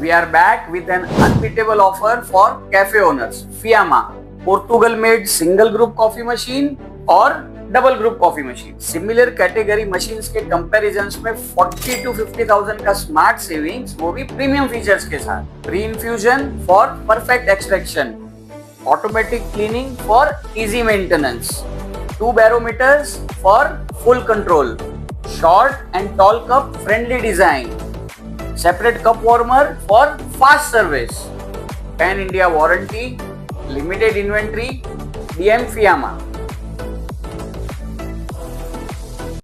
We are back with an unbeatable offer for cafe owners. Fiamma, Portugal-made single group coffee machine और double group coffee machine. Similar category machines के comparisons में 40 to 50,000 का smart savings, वो भी premium features के साथ. Pre infusion for perfect extraction, automatic cleaning for easy maintenance, 2 barometers for full control, short and tall cup friendly design, separate cup warmer for fast service, pan India warranty, limited inventory. DM Fiamma.